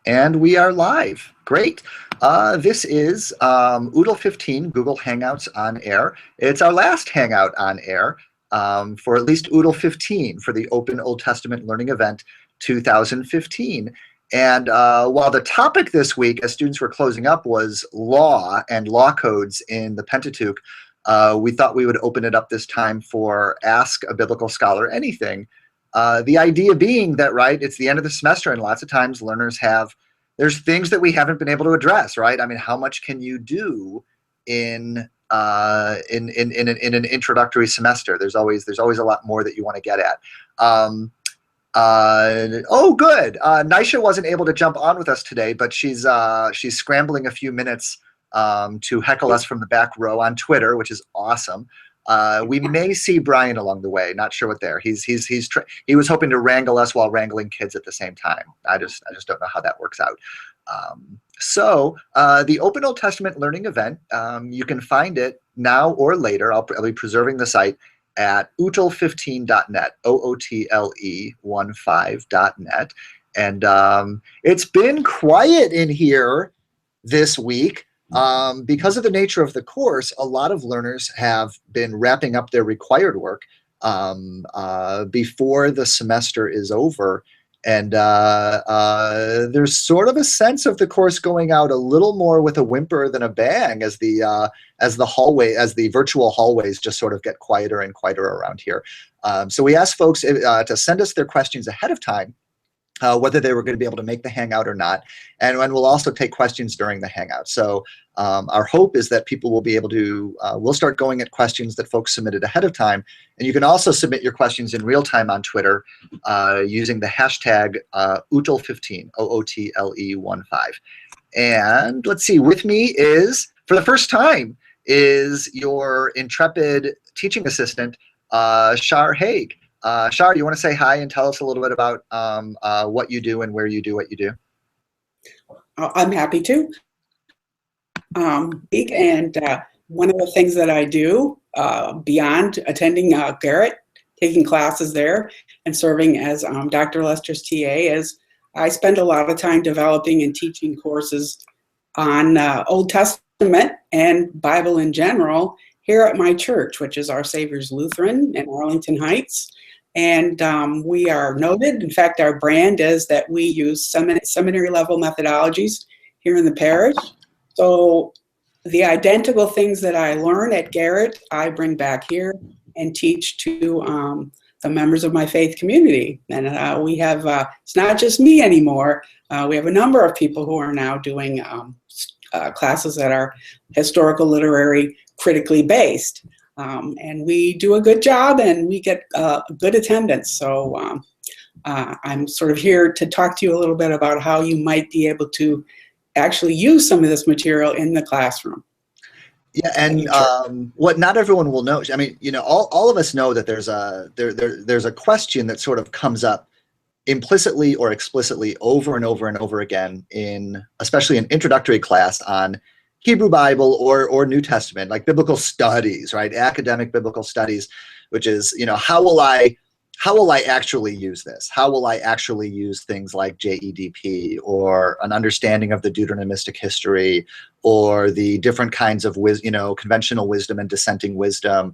And we are live. Great. This is OOTLE15, Google Hangouts on Air. It's our last Hangout on Air for at least OOTLE15 for the Open Old Testament Learning Event 2015. And while the topic this week, as students were closing up, was law and law codes in the Pentateuch, we thought we would open it up this time for Ask a Biblical Scholar Anything. The idea being that, right, it's the end of the semester, and lots of times learners there's things that we haven't been able to address, right? I mean, how much can you do in an introductory semester? There's always a lot more that you want to get at. Oh, good. Nisha wasn't able to jump on with us today, but she's scrambling a few minutes to heckle us from the back row on Twitter, which is awesome. We may see Brian along the way. Not sure what there. He was hoping to wrangle us while wrangling kids at the same time. I just don't know how that works out. So the Open Old Testament Learning Event, you can find it now or later. I'll be preserving the site at OOTLE15.net, OOTLE15.net. And it's been quiet in here this week. Because of the nature of the course, a lot of learners have been wrapping up their required work before the semester is over. And there's sort of a sense of the course going out a little more with a whimper than a bang as the virtual hallways just sort of get quieter and quieter around here. So we asked folks to send us their questions ahead of time, whether they were going to be able to make the Hangout or not. And we'll also take questions during the Hangout. So our hope is that people will be able to, we'll start going at questions that folks submitted ahead of time. And you can also submit your questions in real time on Twitter using the hashtag OOTLE15, OOTLE15. And let's see, with me is, for the first time, is your intrepid teaching assistant, Shar Haig. Shar, you want to say hi and tell us a little bit about what you do and where you do what you do? I'm happy to. And one of the things that I do beyond attending Garrett, taking classes there and serving as Dr. Lester's TA is I spend a lot of time developing and teaching courses on Old Testament and Bible in general here at my church, which is Our Savior's Lutheran in Arlington Heights. And we are noted. In fact, our brand is that we use seminary level methodologies here in the parish. So the identical things that I learn at Garrett, I bring back here and teach to the members of my faith community. And we have, it's not just me anymore. We have a number of people who are now doing classes that are historical, literary, critically based. And we do a good job and we get good attendance. So I'm sort of here to talk to you a little bit about how you might be able to actually use some of this material in the classroom. Yeah, and what not everyone will know, I mean, you know, all of us know that there's a question that sort of comes up implicitly or explicitly over and over and over again in especially an introductory class on Hebrew Bible or New Testament, like biblical studies, right? Academic biblical studies, which is, you know, how will I actually use this? How will I actually use things like JEDP or an understanding of the Deuteronomistic history or the different kinds of conventional wisdom and dissenting wisdom?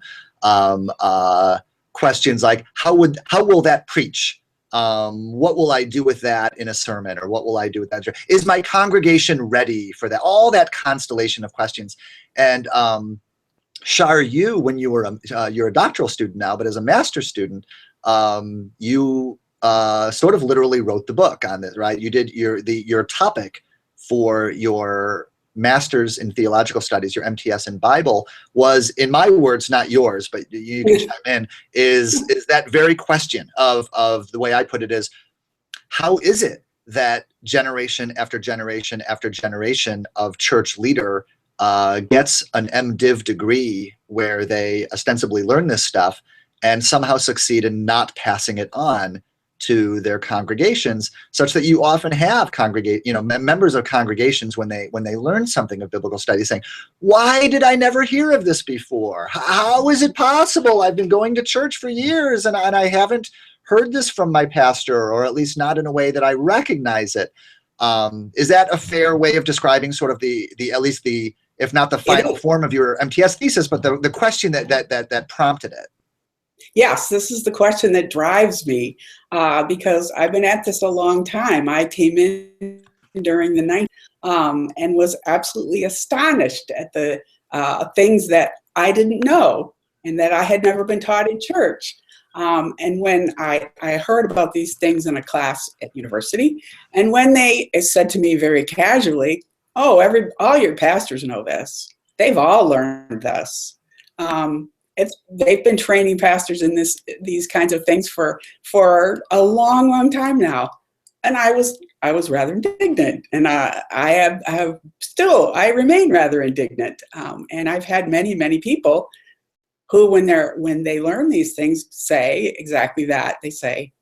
Questions like how will that preach? What will I do with that in a sermon, or what will I do with that? Is my congregation ready for that? All that constellation of questions. And Shar, when you were you're a doctoral student now, but as a master's student, you sort of literally wrote the book on this, right? You did your topic for your master's in theological studies, your MTS in Bible, was, in my words, not yours, but you can chime in, is that very question of the way I put it is, how is it that generation after generation after generation of church leader gets an MDiv degree where they ostensibly learn this stuff and somehow succeed in not passing it on to their congregations, such that you often have members of congregations when they learn something of biblical studies saying, why did I never hear of this before? How is it possible? I've been going to church for years and I haven't heard this from my pastor, or at least not in a way that I recognize it. Is that a fair way of describing sort of the at least the, if not the final form of your MTS thesis, but the question that prompted it? Yes, this is the question that drives me, because I've been at this a long time. I came in during the 90s, and was absolutely astonished at the things that I didn't know and that I had never been taught in church. And when I heard about these things in a class at university, and when they said to me very casually, "Oh, all your pastors know this. They've all learned this." They've been training pastors in these kinds of things for a long, long time now, and I was rather indignant, and I remain rather indignant, and I've had many people who, when they learn these things, say exactly that. They say,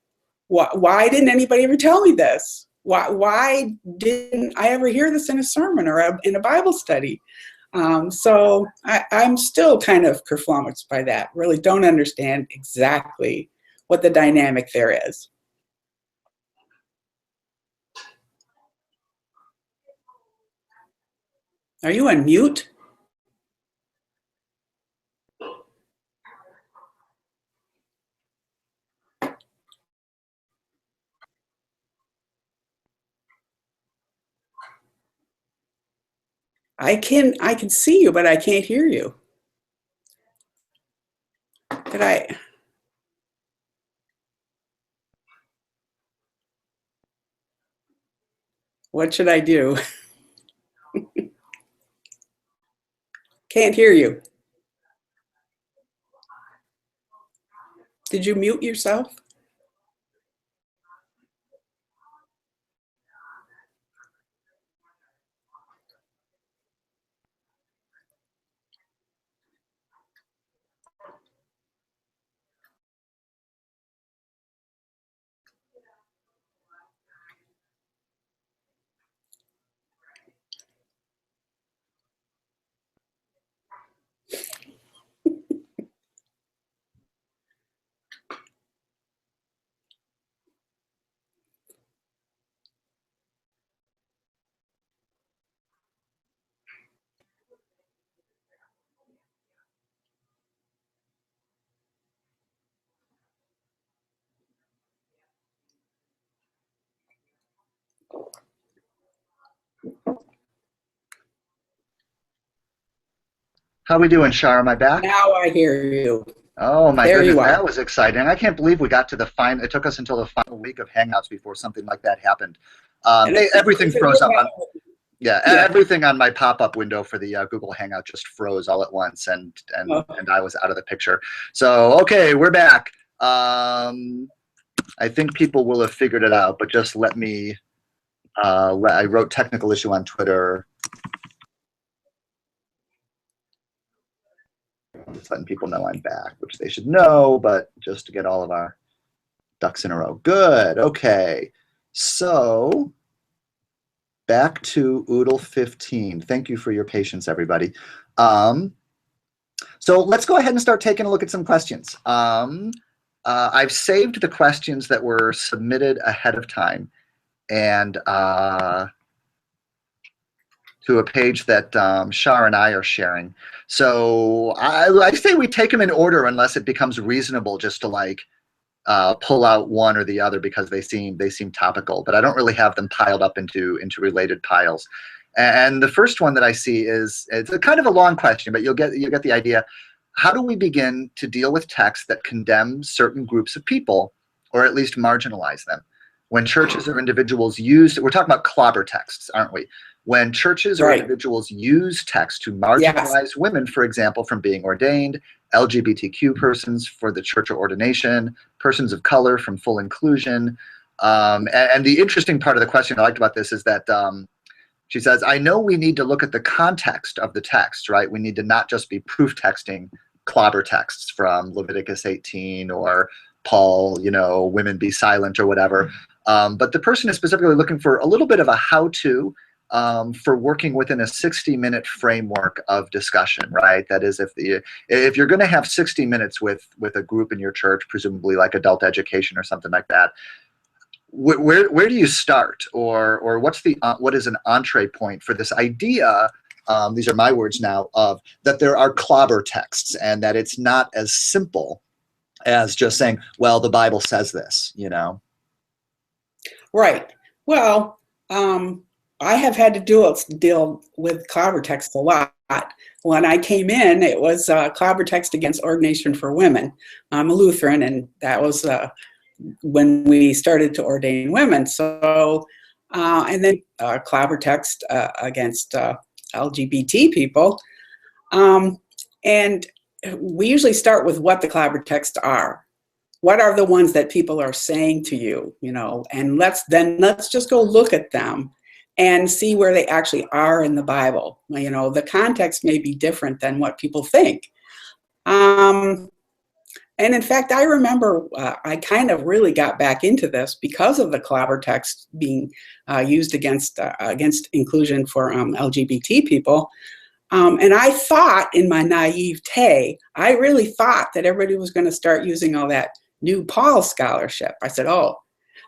"Why didn't anybody ever tell me this? Why didn't I ever hear this in a sermon or in a Bible study?" So I'm still kind of kerflummoxed by that. Really don't understand exactly what the dynamic there is. Are you on mute? I can see you, but I can't hear you. What should I do? Can't hear you. Did you mute yourself? How we doing, Shar? Am I back? Now I hear you. Oh my There goodness, you are. that was exciting. I can't believe we got to the final. It took us until the final week of Hangouts before something like that happened. Everything froze up. Yeah, everything on my pop-up window for the Google Hangout just froze all at once, and I was out of the picture. So okay, we're back. I think people will have figured it out, but just let me. I wrote technical issue on Twitter. Just letting people know I'm back, which they should know, but just to get all of our ducks in a row. Good. Okay. So back to OOTLE15. Thank you for your patience, everybody. So let's go ahead and start taking a look at some questions. I've saved the questions that were submitted ahead of time and to a page that Shar and I are sharing. So I say we take them in order unless it becomes reasonable just to like pull out one or the other because they seem topical. But I don't really have them piled up into related piles. And the first one that I see is, it's a kind of a long question, but you'll get the idea. How do we begin to deal with texts that condemn certain groups of people, or at least marginalize them? When churches or individuals use, we're talking about clobber texts, aren't we? When churches or individuals use text to marginalize women, for example, from being ordained, LGBTQ persons for the church or ordination, persons of color from full inclusion. And the interesting part of the question I liked about this is that she says, I know we need to look at the context of the text, right? We need to not just be proof texting clobber texts from Leviticus 18 or Paul, women be silent or whatever. But the person is specifically looking for a little bit of a how-to for working within a 60-minute framework of discussion, right? That is, if you're going to have 60 minutes with a group in your church, presumably like adult education or something like that, where do you start, or what is an entree point for this idea? These are my words now, of that there are clobber texts, and that it's not as simple as just saying, well, the Bible says this, you know? Right. Well, I have had to deal with clobber text a lot. When I came in, it was clobber text against ordination for women. I'm a Lutheran, and that was when we started to ordain women. So, and then clobber text against LGBT people. And we usually start with what the clobber texts are. What are the ones that people are saying to you, you know, and let's just go look at them and see where they actually are in the Bible. You know, the context may be different than what people think. And in fact, I remember I kind of really got back into this because of the clobber text being used against inclusion for LGBT people. And I thought, in my naivete, I really thought that everybody was going to start using all that new Paul scholarship. I said, oh,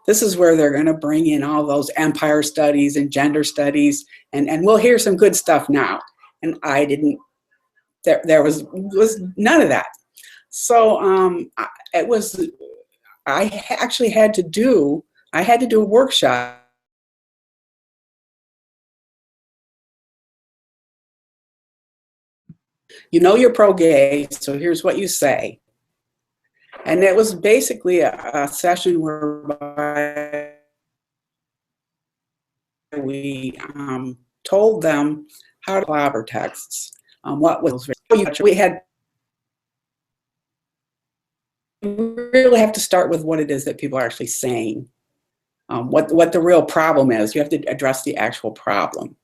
this is where they're going to bring in all those empire studies and gender studies, and we'll hear some good stuff now. And I didn't, there was none of that. So I actually had to do a workshop. You know you're pro-gay, so here's what you say. And it was basically a session whereby we told them how to clobber texts. What was we had. You really have to start with what it is that people are actually saying. What the real problem is. You have to address the actual problem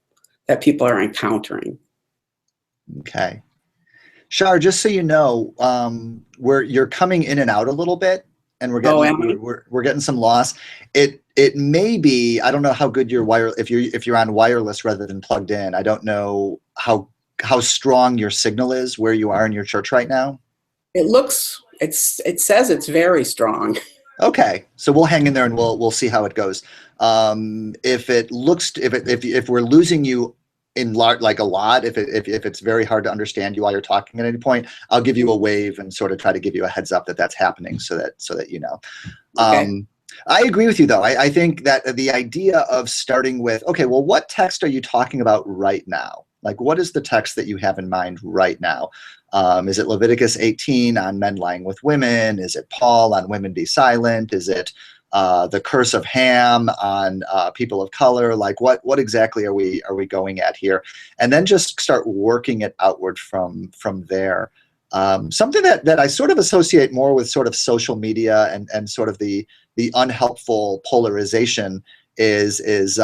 that people are encountering. Okay. Shar, just so you know, you're coming in and out a little bit, and we're getting some loss. It may be, I don't know how good your if you're on wireless rather than plugged in. I don't know how strong your signal is where you are in your church right now. It says it's very strong. Okay, so we'll hang in there and we'll see how it goes. If we're losing you in like a lot, if it's very hard to understand you while you're talking at any point, I'll give you a wave and sort of try to give you a heads up that that's happening, so that you know. Okay. I agree with you though. I think that the idea of starting with, okay, well, what text are you talking about right now? Like, what is the text that you have in mind right now? Is it Leviticus 18 on men lying with women? Is it Paul on women be silent? Is it the curse of Ham on people of color? Like, what exactly are we going at here? And then just start working it outward from there. Something that I sort of associate more with sort of social media and sort of the unhelpful polarization is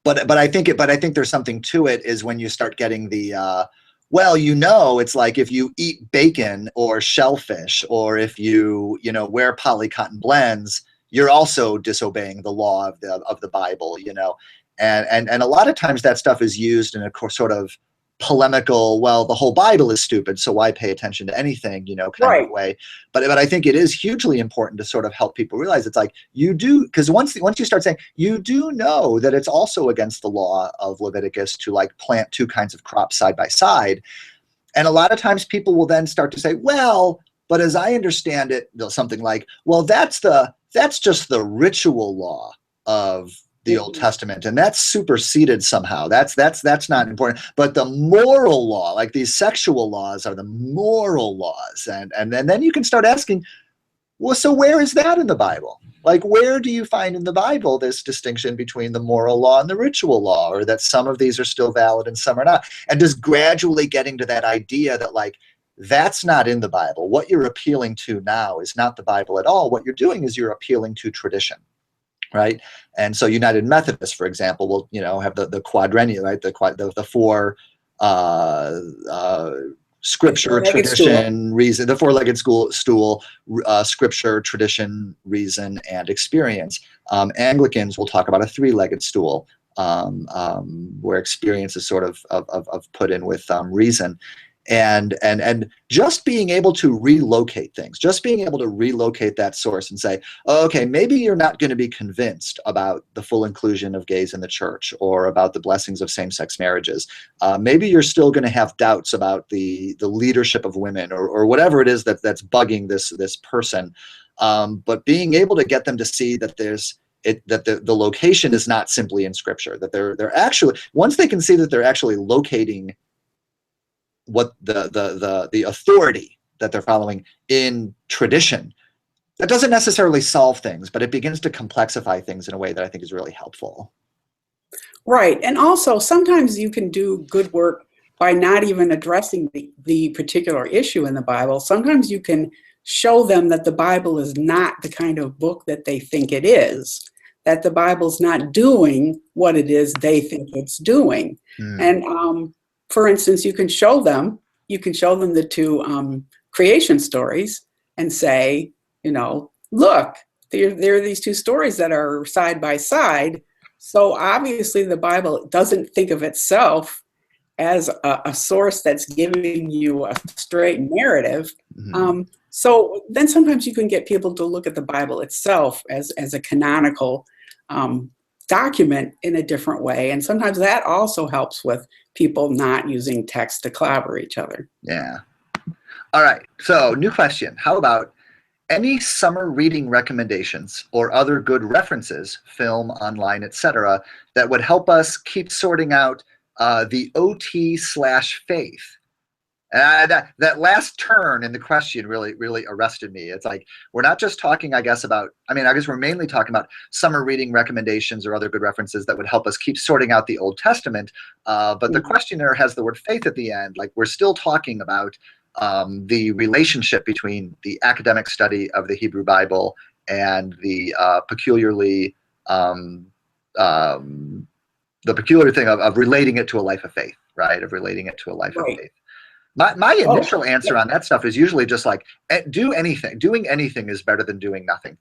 but I think there's something to it, is when you start getting the well, you know, it's like if you eat bacon or shellfish, or if you wear polycotton blends, you're also disobeying the law of the Bible, you know. And a lot of times that stuff is used in a sort of polemical, well, the whole Bible is stupid, so why pay attention to anything, you know, kind of way. But I think it is hugely important to sort of help people realize it's like, you do, because once you start saying, you do know that it's also against the law of Leviticus to like plant two kinds of crops side by side. And a lot of times people will then start to say, well, but as I understand it, something like, well, that's just the ritual law of the Old Testament, and that's superseded somehow. That's not important. But the moral law, like these sexual laws, are the moral laws. And then you can start asking, well, so where is that in the Bible? Like, where do you find in the Bible this distinction between the moral law and the ritual law, or that some of these are still valid and some are not? And just gradually getting to that idea that, like, that's not in the Bible. What you're appealing to now is not the Bible at all. What you're doing is you're appealing to tradition. Right. And so United Methodists, for example, will, have the quadrennial, right? The four scripture, tradition, reason, the four-legged stool, scripture, tradition, reason, and experience. Anglicans will talk about a three-legged stool, where experience is sort of put in with reason. and just being able to relocate things, just being able to relocate that source and say, oh, okay, maybe you're not going to be convinced about the full inclusion of gays in the church or about the blessings of same-sex marriages. Maybe you're still going to have doubts about the leadership of women, or whatever it is that's bugging this person. But being able to get them to see that the location is not simply in Scripture, that they're actually, once they can see that they're actually locating what the authority that they're following in tradition, that doesn't necessarily solve things, but it begins to complexify things in a way that I think is really helpful. Right. And also, sometimes you can do good work by not even addressing the particular issue in the Bible. Sometimes you can show them that the Bible is not the kind of book that they think it is, that the Bible's not doing what it is they think it's doing. And for instance, you can show them the two creation stories and say, look, there are these two stories that are side by side. So obviously the Bible doesn't think of itself as a source that's giving you a straight narrative. So then sometimes you can get people to look at the Bible itself as a canonical document in a different way. And sometimes that also helps with people not using text to clobber each other. Yeah. All right. So new question. How about any summer reading recommendations or other good references, film, online, etc., that would help us keep sorting out the OT/faith? That last turn in the question really arrested me. It's like, we're not just talking, I guess, about, I guess we're mainly talking about summer reading recommendations or other good references that would help us keep sorting out the Old Testament. But the questioner has the word faith at the end. Like, we're still talking about the relationship between the academic study of the Hebrew Bible and the peculiar thing of relating it to a life of faith, right? Of relating it to a life of faith. My initial answer on that stuff is usually just like, do anything. Doing anything is better than doing nothing.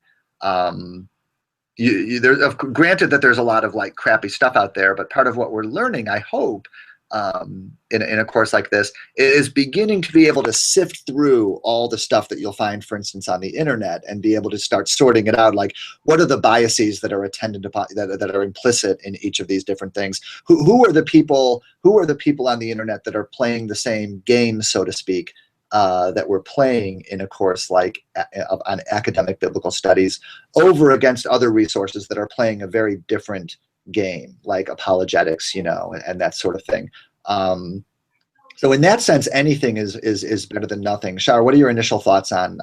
Granted that there's a lot of like crappy stuff out there, but part of what we're learning, I hope, in a course like this, is beginning to be able to sift through all the stuff that you'll find, for instance, on the internet, and be able to start sorting it out. Like, what are the biases that are attendant upon, that are implicit in each of these different things? Who are the people on the internet that are playing the same game, so to speak, that we're playing in a course like on academic biblical studies, over against other resources that are playing a very different game, like apologetics, and that sort of thing. So in that sense, anything is better than nothing. Shar, what are your initial thoughts on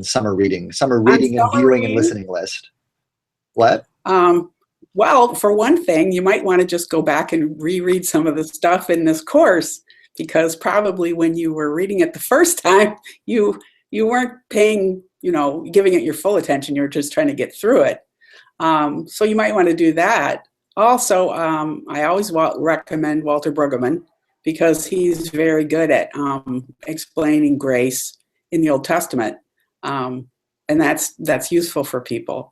summer reading and viewing and listening list? What? Well, for one thing, you might want to just go back and reread some of the stuff in this course, because probably when you were reading it the first time, you weren't paying, giving it your full attention. You were just trying to get through it. So you might want to do that. Also, I always recommend Walter Brueggemann, because he's very good at explaining grace in the Old Testament, and that's useful for people.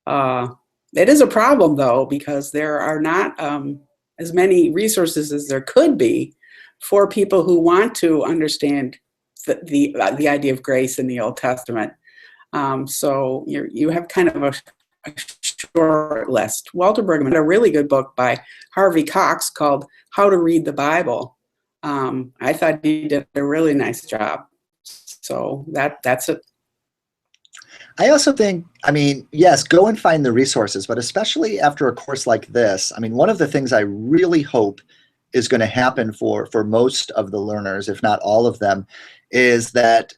It is a problem, though, because there are not as many resources as there could be for people who want to understand the idea of grace in the Old Testament. So you have kind of a short list. Walter Brueggemann had a really good book by Harvey Cox called How to Read the Bible. I thought he did a really nice job. So that's it. I also think, yes, go and find the resources, but especially after a course like this, one of the things I really hope is going to happen for most of the learners, if not all of them, is that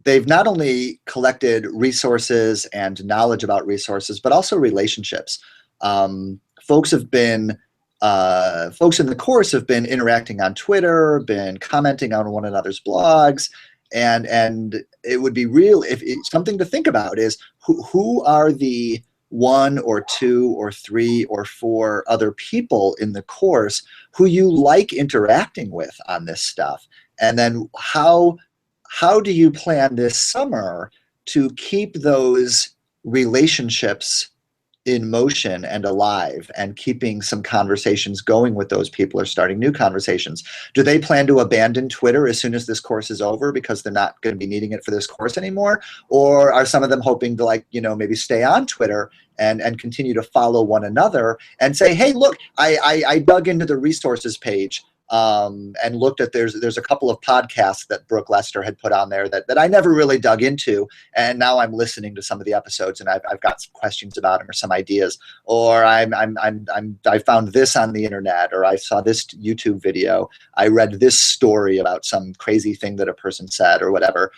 they've not only collected resources and knowledge about resources, but also relationships. Folks in the course have been interacting on Twitter, been commenting on one another's blogs, and it would be something to think about is who are the 1 or 2 or 3 or 4 other people in the course who you like interacting with on this stuff, and then how do you plan this summer to keep those relationships in motion and alive and keeping some conversations going with those people or starting new conversations? Do they plan to abandon Twitter as soon as this course is over because they're not going to be needing it for this course anymore? Or are some of them hoping to, like, maybe stay on Twitter and continue to follow one another and say, hey, look, I dug into the resources page and looked at, there's a couple of podcasts that Brooke Lester had put on there that I never really dug into, and now I'm listening to some of the episodes and I've got some questions about them or some ideas, or I found this on the internet, or I saw this YouTube video, I read this story about some crazy thing that a person said or whatever.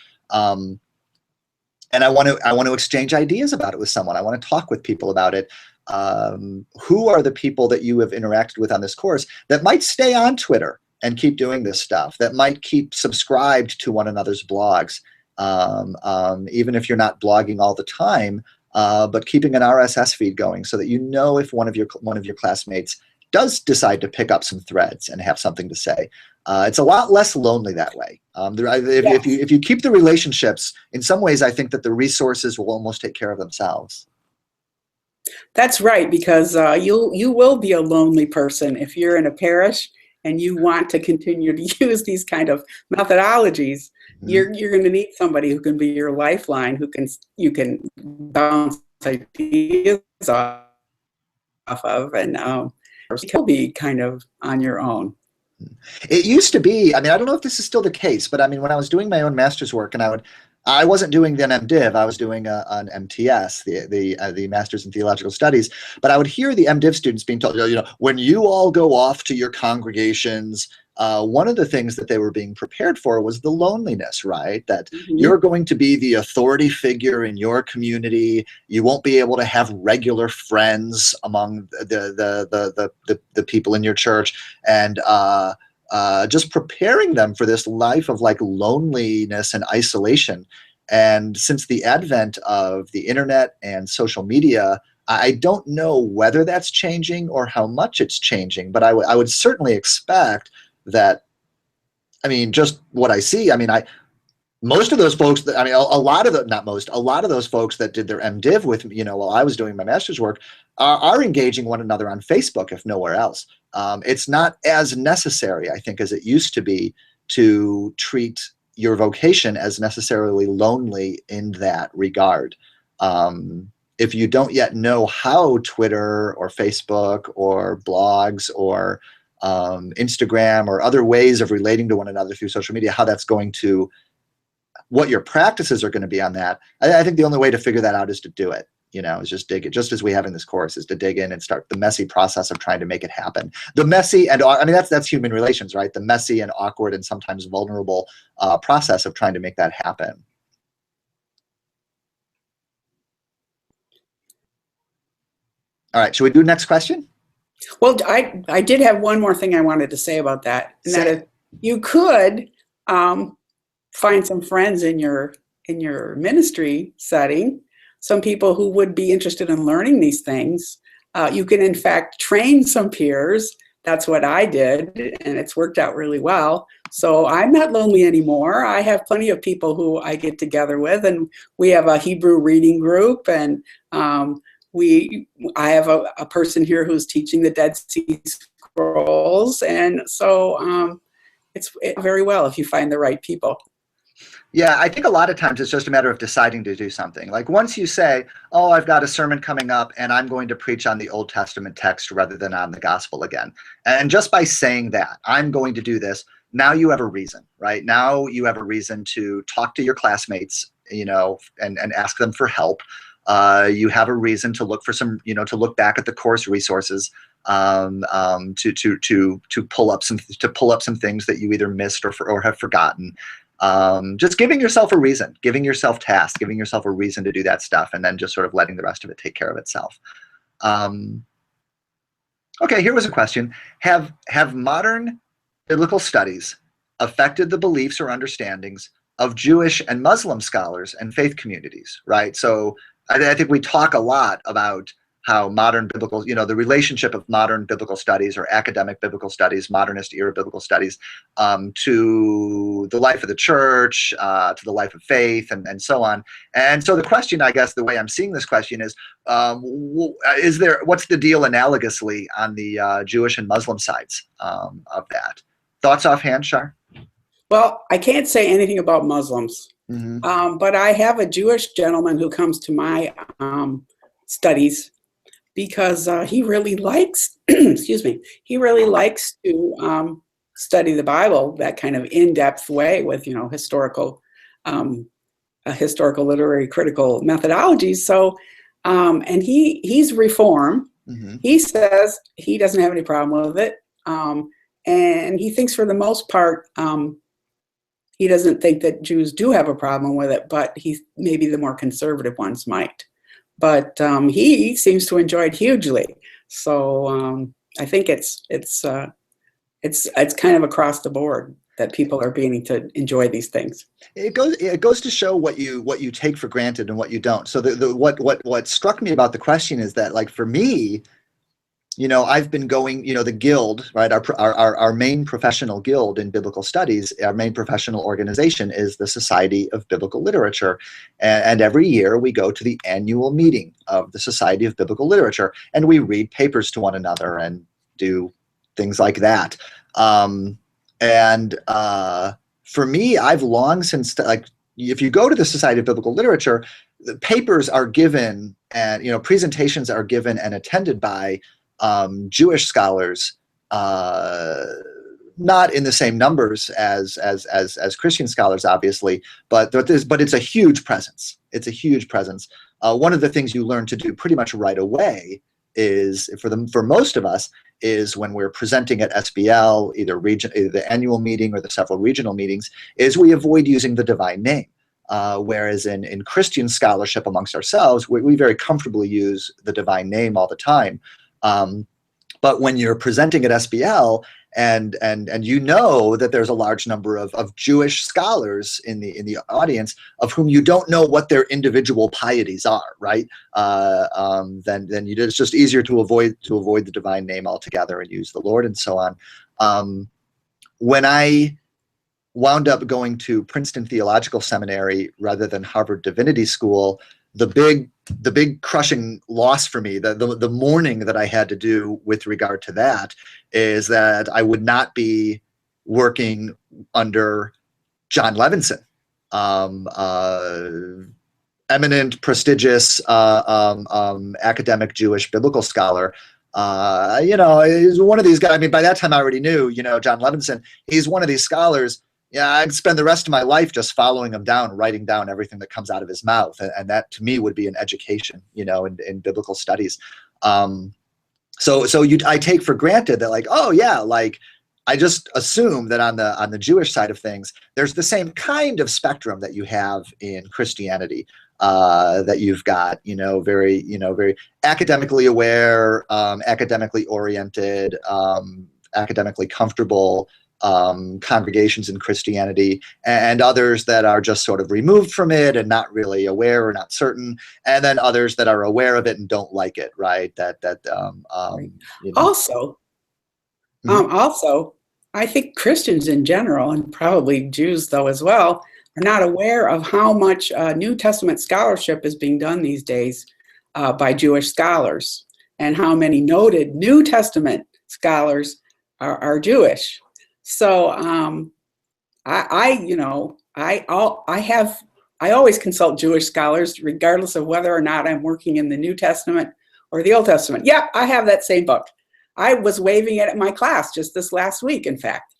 And I want to exchange ideas about it with someone. I want to talk with people about it. Who are the people that you have interacted with on this course that might stay on Twitter and keep doing this stuff, that might keep subscribed to one another's blogs, even if you're not blogging all the time, but keeping an RSS feed going so that if one of your classmates does decide to pick up some threads and have something to say. It's a lot less lonely that way. If you keep the relationships, in some ways, I think that the resources will almost take care of themselves. That's right, because you will be a lonely person if you're in a parish and you want to continue to use these kind of methodologies. Mm-hmm. You're going to need somebody who can be your lifeline, you can bounce ideas off of, and you'll be kind of on your own. It used to be, I don't know if this is still the case, but when I was doing my own master's work, and I wasn't doing an MDiv, I was doing an MTS, the Master's in Theological Studies, but I would hear the MDiv students being told, when you all go off to your congregations, one of the things that they were being prepared for was the loneliness, right? That mm-hmm. you're going to be the authority figure in your community. You won't be able to have regular friends among the people in your church, and just preparing them for this life of like loneliness and isolation. And since the advent of the internet and social media, I don't know whether that's changing or how much it's changing, but I would certainly expect that, just what I see, most of those folks that, a lot of those folks that did their MDiv with me, while I was doing my master's work, are engaging one another on Facebook, if nowhere else. It's not as necessary, I think, as it used to be to treat your vocation as necessarily lonely in that regard. If you don't yet know how Twitter or Facebook or blogs or Instagram or other ways of relating to one another through social media, how that's going to, what your practices are going to be on that, I think the only way to figure that out is to do it. Is just dig it, just as we have in this course, is to dig in and start the messy process of trying to make it happen. The messy and that's human relations, right? The messy and awkward and sometimes vulnerable process of trying to make that happen. All right, should we do the next question? Well, I did have one more thing I wanted to say about that, and that if you could find some friends in your ministry setting, some people who would be interested in learning these things. You can, in fact, train some peers. That's what I did, and it's worked out really well. So I'm not lonely anymore. I have plenty of people who I get together with, and we have a Hebrew reading group, and I have a person here who's teaching the Dead Sea Scrolls, and so it's very well if you find the right people. Yeah, I think a lot of times it's just a matter of deciding to do something. Like once you say, oh, I've got a sermon coming up and I'm going to preach on the Old Testament text rather than on the gospel again. And just by saying that, I'm going to do this, now you have a reason, right? Now you have a reason to talk to your classmates, and ask them for help. You have a reason to look for some, to look back at the course resources, to pull up some things that you either missed or have forgotten. Just giving yourself a reason, giving yourself tasks, giving yourself a reason to do that stuff, and then just sort of letting the rest of it take care of itself. Okay, here was a question. Have modern biblical studies affected the beliefs or understandings of Jewish and Muslim scholars and faith communities, right? So I think we talk a lot about how modern biblical, the relationship of modern biblical studies or academic biblical studies, modernist era biblical studies, to the life of the church, to the life of faith, and so on. And so the question, I guess, the way I'm seeing this question is what's the deal analogously on the Jewish and Muslim sides of that? Thoughts offhand, Shar? Well, I can't say anything about Muslims, but I have a Jewish gentleman who comes to my studies because he really likes, excuse me, he really likes to study the Bible that kind of in-depth way with, historical, historical literary critical methodologies. So, and he's Reform. He says he doesn't have any problem with it. And he thinks for the most part, he doesn't think that Jews do have a problem with it, but maybe the more conservative ones might. But he seems to enjoy it hugely. So I think it's kind of across the board that people are beginning to enjoy these things. It goes to show what you take for granted and what you don't. So what struck me about the question is that, like, for me, I've been going, the guild, right? Our main professional guild in biblical studies, our main professional organization is the Society of Biblical Literature. And every year we go to the annual meeting of the Society of Biblical Literature, and we read papers to one another and do things like that. For me, I've long since, if you go to the Society of Biblical Literature, the papers are given and, presentations are given and attended by Jewish scholars, not in the same numbers as Christian scholars, obviously, but it's a huge presence. It's a huge presence. One of the things you learn to do pretty much right away is, for most of us, is when we're presenting at SBL, either the annual meeting or the several regional meetings, is we avoid using the divine name. Whereas in Christian scholarship amongst ourselves, we very comfortably use the divine name all the time. But when you're presenting at SBL and that there's a large number of Jewish scholars in the audience of whom you don't know what their individual pieties are, right? Then it's just easier to avoid the divine name altogether and use the Lord and so on. When I wound up going to Princeton Theological Seminary rather than Harvard Divinity School, the big crushing loss for me, the mourning that I had to do with regard to that, is that I would not be working under John Levinson, eminent, prestigious academic Jewish biblical scholar. He's one of these guys. I mean, by that time I already knew, John Levinson. He's one of these scholars. Yeah, I'd spend the rest of my life just following him down, writing down everything that comes out of his mouth. And that to me would be an education, in biblical studies. I take for granted that, like, oh yeah, like I just assume that on the Jewish side of things, there's the same kind of spectrum that you have in Christianity, that you've got, very academically aware, academically oriented, academically comfortable, congregations in Christianity, and others that are just sort of removed from it and not really aware or not certain, and then others that are aware of it and don't like it, right? Also, I think Christians in general, and probably Jews though as well, are not aware of how much New Testament scholarship is being done these days by Jewish scholars, and how many noted New Testament scholars are Jewish. So I always consult Jewish scholars regardless of whether or not I'm working in the New Testament or the Old Testament. Yeah, I have that same book. I was waving it at my class just this last week, in fact.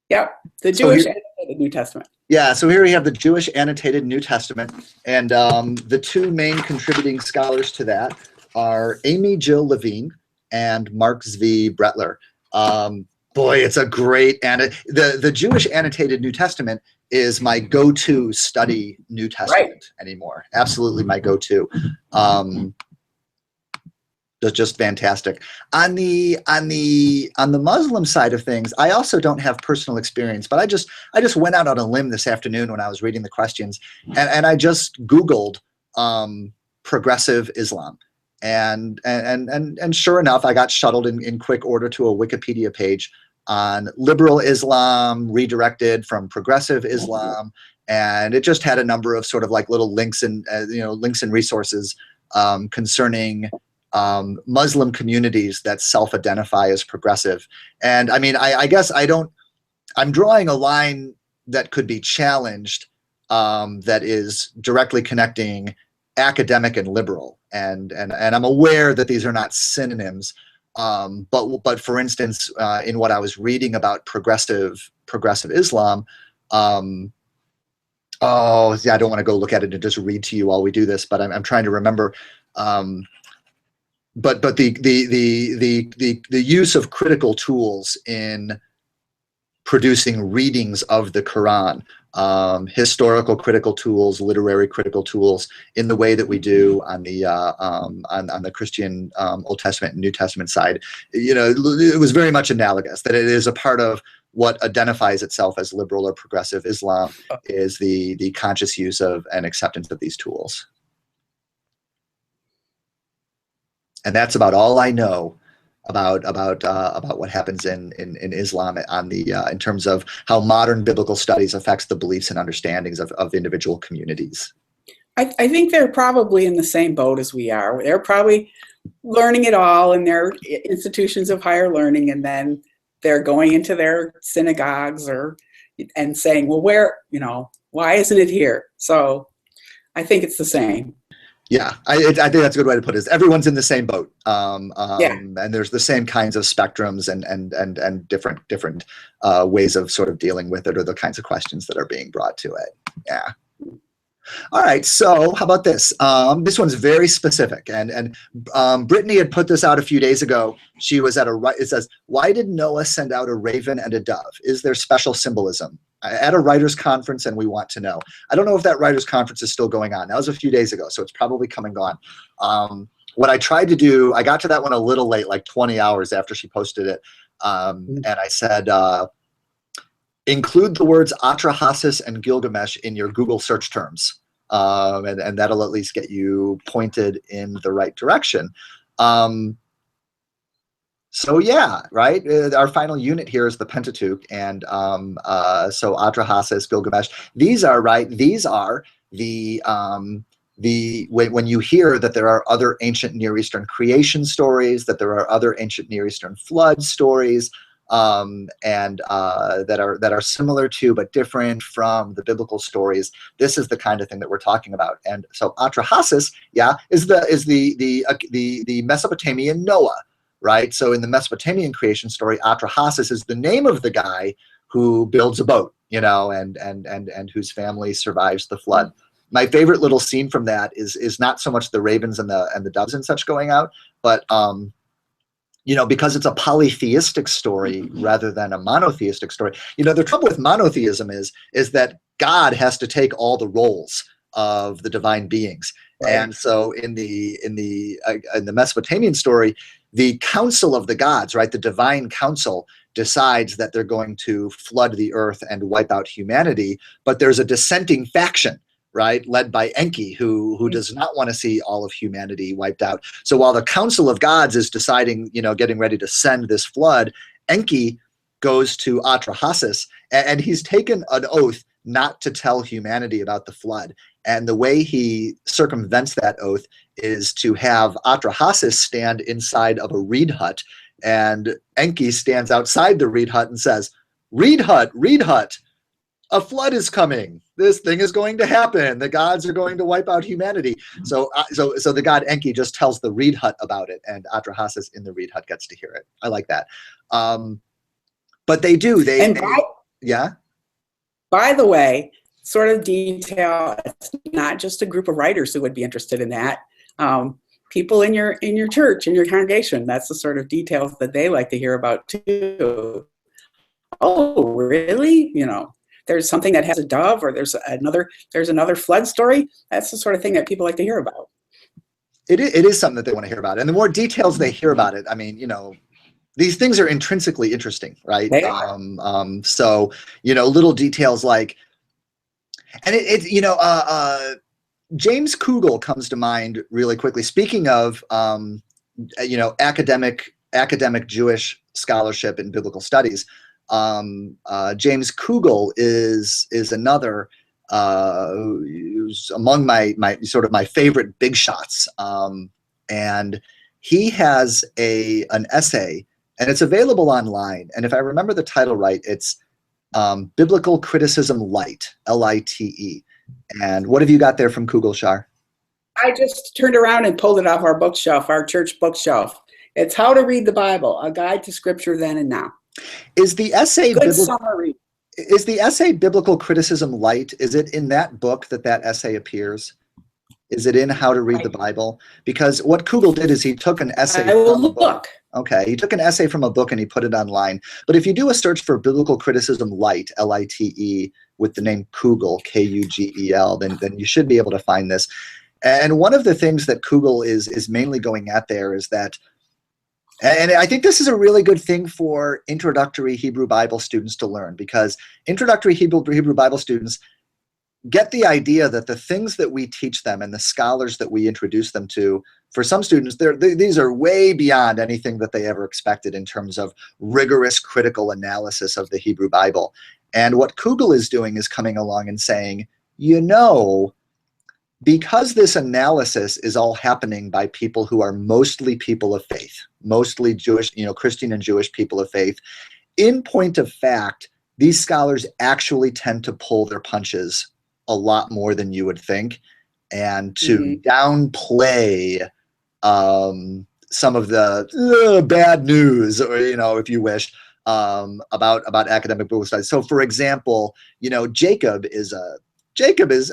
Yep, the Jewish annotated New Testament. Yeah, so here we have the Jewish annotated New Testament, and the two main contributing scholars to that are Amy Jill Levine and Mark Zvi Bretler. Boy, it's a great, the Jewish annotated New Testament is my go-to study New Testament anymore. Absolutely my go-to. Just fantastic. On the Muslim side of things, I also don't have personal experience, but I just went out on a limb this afternoon when I was reading the questions, and I just Googled progressive Islam. And sure enough, I got shuttled in quick order to a Wikipedia page on liberal Islam redirected from progressive Islam, and it just had a number of sort of like little links and links and resources concerning Muslim communities that self-identify as progressive. And I mean, I guess I'm drawing a line that could be challenged, that is directly connecting academic and liberal, and I'm aware that these are not synonyms, but for instance, in what I was reading about progressive Islam, oh yeah, I don't want to go look at it and just read to you while we do this, but I'm trying to remember. But the use of critical tools in producing readings of the Quran, historical critical tools, literary critical tools, in the way that we do on the Christian Old Testament and New Testament side. It was very much analogous, that it is a part of what identifies itself as liberal or progressive Islam, is the conscious use of and acceptance of these tools. And that's about all I know about what happens in Islam in terms of how modern biblical studies affects the beliefs and understandings of individual communities. I think they're probably in the same boat as we are. They're probably learning it all in their institutions of higher learning, and then they're going into their synagogues and saying, well, why isn't it here? So I think it's the same. Yeah, I think that's a good way to put it. Everyone's in the same boat, yeah. And there's the same kinds of spectrums and different ways of sort of dealing with it, or the kinds of questions that are being brought to it. Yeah. All right, so how about this? This one's very specific, and Brittany had put this out a few days ago. She was it says, why did Noah send out a raven and a dove? Is there special symbolism? At a writers' conference, and we want to know. I don't know if that writers' conference is still going on. That was a few days ago, so it's probably come and gone. What I tried to do, I got to that one a little late, like 20 hours after she posted it, and I said, include the words Atrahasis and Gilgamesh in your Google search terms, and that'll at least get you pointed in the right direction. So yeah, right. Our final unit here is the Pentateuch, and so Atrahasis, Gilgamesh. These are the when you hear that there are other ancient Near Eastern creation stories, that there are other ancient Near Eastern flood stories, and that are similar to but different from the biblical stories. This is the kind of thing that we're talking about. And so Atrahasis, yeah, is the Mesopotamian Noah. Right, so in the Mesopotamian creation story, Atrahasis is the name of the guy who builds a boat, and whose family survives the flood. My favorite little scene from that is not so much the ravens and the doves and such going out, but because it's a polytheistic story rather than a monotheistic story. The trouble with monotheism is that God has to take all the roles of the divine beings, right. And so in the Mesopotamian story, the council of the gods, right, the divine council, decides that they're going to flood the earth and wipe out humanity, but there's a dissenting faction, right, led by Enki, who does not want to see all of humanity wiped out. So while the council of gods is deciding, getting ready to send this flood, Enki goes to Atrahasis, and he's taken an oath not to tell humanity about the flood. And the way he circumvents that oath is to have Atrahasis stand inside of a reed hut, and Enki stands outside the reed hut and says, reed hut, a flood is coming. This thing is going to happen. The gods are going to wipe out humanity. So the god Enki just tells the reed hut about it, and Atrahasis in the reed hut gets to hear it. I like that. But they do. Yeah. By the way, sort of detail, it's not just a group of writers who would be interested in that. People in your church, in your congregation, that's the sort of details that they like to hear about too. Oh, really? There's something that has a dove, or there's another flood story. That's the sort of thing that people like to hear about. It is something that they want to hear about, and the more details they hear about it, I mean, these things are intrinsically interesting, right? They are. So little details like, and James Kugel comes to mind really quickly. Speaking of, academic Jewish scholarship in biblical studies, James Kugel is another who's among my sort of my favorite big shots, and he has an essay, and it's available online. And if I remember the title right, it's Biblical Criticism Lite, Lite. And what have you got there from Kugel, Shar? I just turned around and pulled it off our bookshelf, our church bookshelf. It's How to Read the Bible, a guide to Scripture then and now. Is the essay good summary? Is the essay Biblical Criticism Lite? Is it in that book that essay appears? Is it in How to Read the Bible? Because what Kugel did is he took an essay from a book. Okay, he took an essay from a book and he put it online. But if you do a search for Biblical Criticism Lite, Lite, with the name Kugel, Kugel, then you should be able to find this. And one of the things that Kugel is mainly going at there is that, and I think this is a really good thing for introductory Hebrew Bible students to learn, because introductory Hebrew Bible students get the idea that the things that we teach them and the scholars that we introduce them to, for some students, these are way beyond anything that they ever expected in terms of rigorous critical analysis of the Hebrew Bible. And what Kugel is doing is coming along and saying, because this analysis is all happening by people who are mostly people of faith, mostly Jewish, Christian and Jewish people of faith, in point of fact, these scholars actually tend to pull their punches a lot more than you would think, and to downplay some of the bad news, or if you wish, about academic biblical studies. So, for example, Jacob is a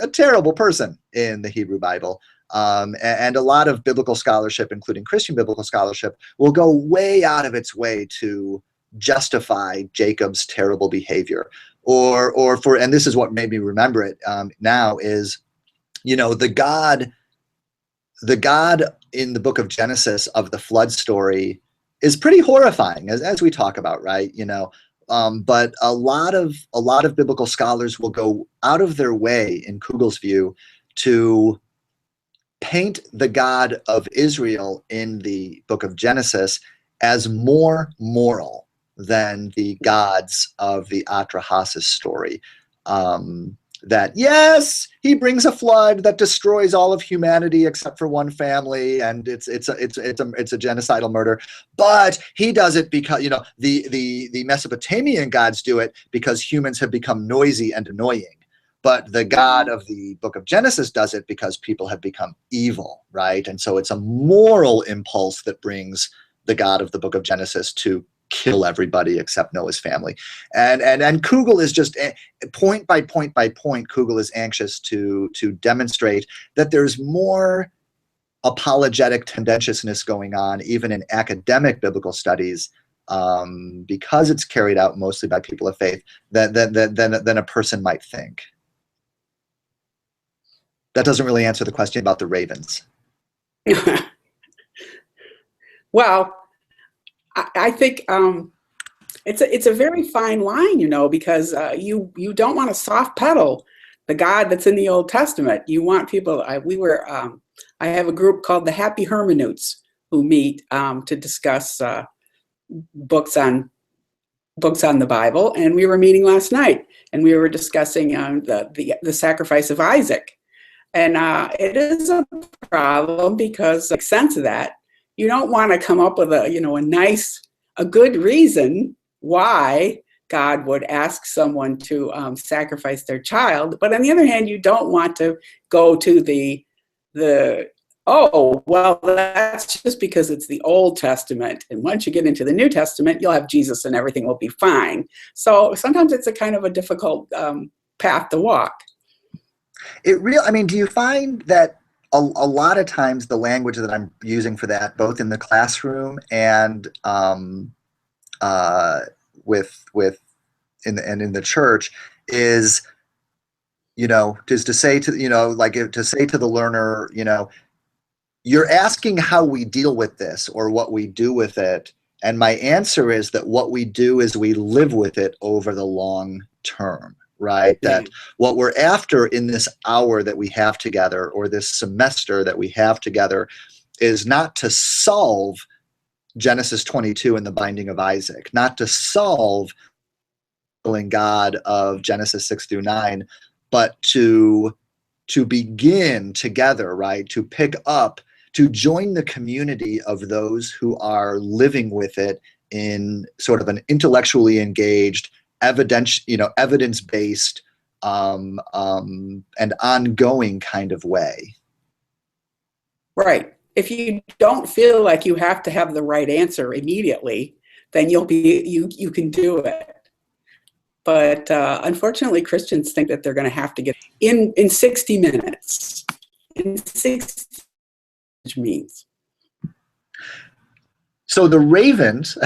terrible person in the Hebrew Bible, and a lot of biblical scholarship, including Christian biblical scholarship, will go way out of its way to justify Jacob's terrible behavior. And this is what made me remember it now, is, the God in the book of Genesis of the flood story is pretty horrifying, as we talk about, right? But a lot of biblical scholars will go out of their way, in Kugel's view, to paint the God of Israel in the book of Genesis as more moral than the gods of the Atrahasis story. That, yes, he brings a flood that destroys all of humanity except for one family, and it's a genocidal murder. But he does it because the Mesopotamian gods do it because humans have become noisy and annoying. But the God of the book of Genesis does it because people have become evil, right? And so it's a moral impulse that brings the God of the book of Genesis to kill everybody except Noah's family. And Kugel is just point by point by point, Kugel is anxious to demonstrate that there's more apologetic tendentiousness going on even in academic biblical studies, because it's carried out mostly by people of faith, than a person might think. That doesn't really answer the question about the ravens. Well, I think it's a very fine line, because you don't want to soft pedal the God that's in the Old Testament. You want people. I have a group called the Happy Hermeneutes who meet to discuss books on the Bible, and we were meeting last night, and we were discussing the sacrifice of Isaac, and it is a problem because it makes sense of that. You don't want to come up with a good reason why God would ask someone to sacrifice their child. But on the other hand, you don't want to go to the oh, well, that's just because it's the Old Testament. And once you get into the New Testament, you'll have Jesus and everything will be fine. So sometimes it's a kind of a difficult path to walk. Do you find that a lot of times the language that I'm using for that, both in the classroom and in the church, is to say to the learner, you're asking how we deal with this or what we do with it, and my answer is that what we do is we live with it over the long term, right? Yeah. That what we're after in this hour that we have together, or this semester that we have together, is not to solve Genesis 22 and the binding of Isaac, not to solve God of Genesis 6 through 9, but to begin together, right? To pick up, to join the community of those who are living with it in sort of an intellectually engaged, evidence-based, and ongoing kind of way. Right. If you don't feel like you have to have the right answer immediately, then you can do it. But unfortunately, Christians think that they're going to have to get in 60 minutes. In 60 means. So the Ravens,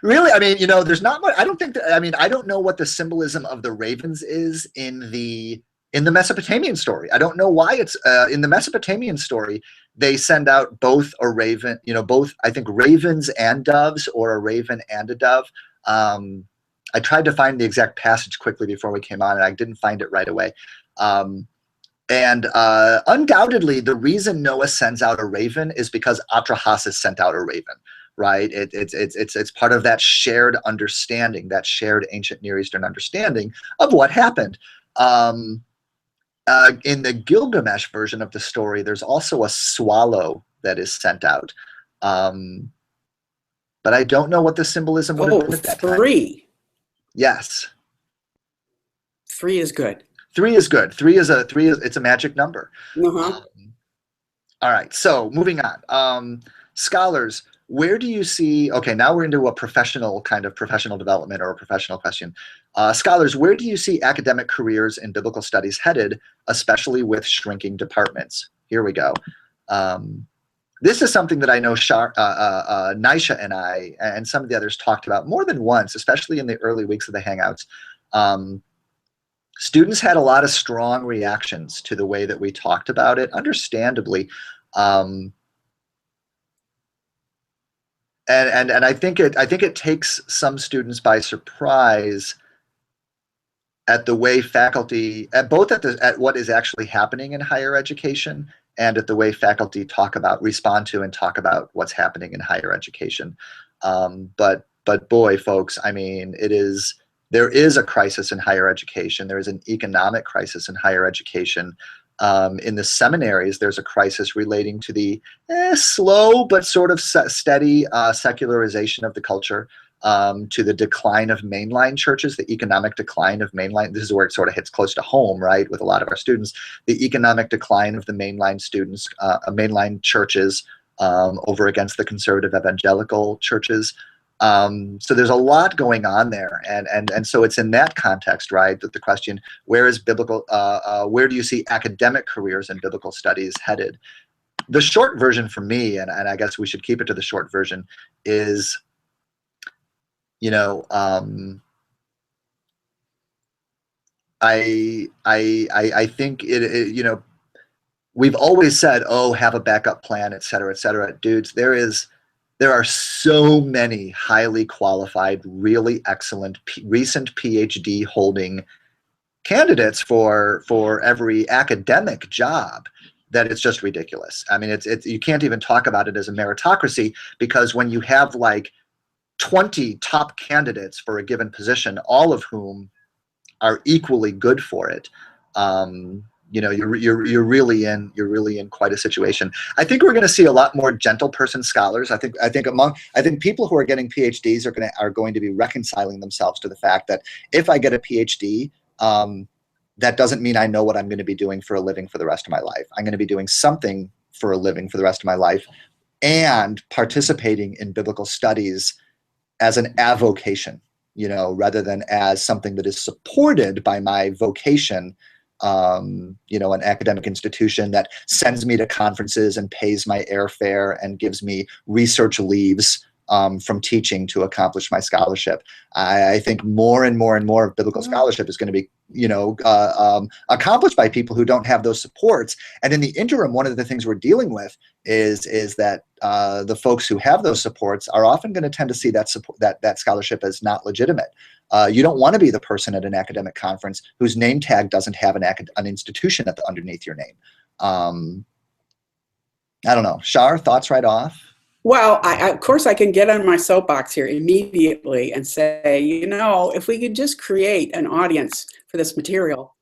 really, I mean, there's not much. I don't think that, I mean, I don't know what the symbolism of the Ravens is in the Mesopotamian story. I don't know why it's in the Mesopotamian story. They send out both a raven, both, I think, ravens and doves, or a raven and a dove. I tried to find the exact passage quickly before we came on, and I didn't find it right away. And undoubtedly, the reason Noah sends out a raven is because Atrahasis sent out a raven, right? It's part of that shared understanding, that shared ancient Near Eastern understanding of what happened. In the Gilgamesh version of the story, there's also a swallow that is sent out. But I don't know what the symbolism would have been at that time. 3. Yes. 3 is good. 3 is good. 3 is it's a magic number. Uh-huh. All right. So moving on. Scholars, where do you see? Okay, now we're into a professional development, or a professional question. Scholars, where do you see academic careers in biblical studies headed, especially with shrinking departments? Here we go. This is something that I know Nisha and I and some of the others talked about more than once, especially in the early weeks of the Hangouts. Students had a lot of strong reactions to the way that we talked about it, understandably. And I think it takes some students by surprise at the way faculty, both at what is actually happening in higher education, and at the way faculty respond to and talk about what's happening in higher education. But boy, folks, I mean, there is a crisis in higher education. There is an economic crisis in higher education. In the seminaries, there's a crisis relating to the slow but sort of steady secularization of the culture, to the decline of mainline churches, the economic decline of mainline. This is where it sort of hits close to home, right, with a lot of our students. The economic decline of the mainline students, mainline churches over against the conservative evangelical churches. So there's a lot going on there, and so it's in that context, right, that the question, where do you see academic careers in biblical studies headed? The short version for me, and I guess we should keep it to the short version, is, I think we've always said, oh, have a backup plan, et cetera, et cetera. Dudes, there are so many highly qualified, really excellent, recent PhD holding candidates for every academic job that it's just ridiculous. I mean, you can't even talk about it as a meritocracy, because when you have like 20 top candidates for a given position, all of whom are equally good for it, you're really in quite a situation. I think we're going to see a lot more gentle person scholars. I think people who are getting PhDs are going to be reconciling themselves to the fact that if I get a PhD, that doesn't mean I know what I'm going to be doing for a living for the rest of my life. I'm going to be doing something for a living for the rest of my life, and participating in biblical studies as an avocation, rather than as something that is supported by my vocation. An academic institution that sends me to conferences and pays my airfare and gives me research leaves from teaching to accomplish my scholarship. I think more and more and more of biblical scholarship is going to be, accomplished by people who don't have those supports. And in the interim, one of the things we're dealing with is that the folks who have those supports are often going to tend to see that scholarship as not legitimate. You don't want to be the person at an academic conference whose name tag doesn't have an institution underneath your name. I don't know. Shar, thoughts right off? Well, of course, I can get on my soapbox here immediately and say, you know, if we could just create an audience for this material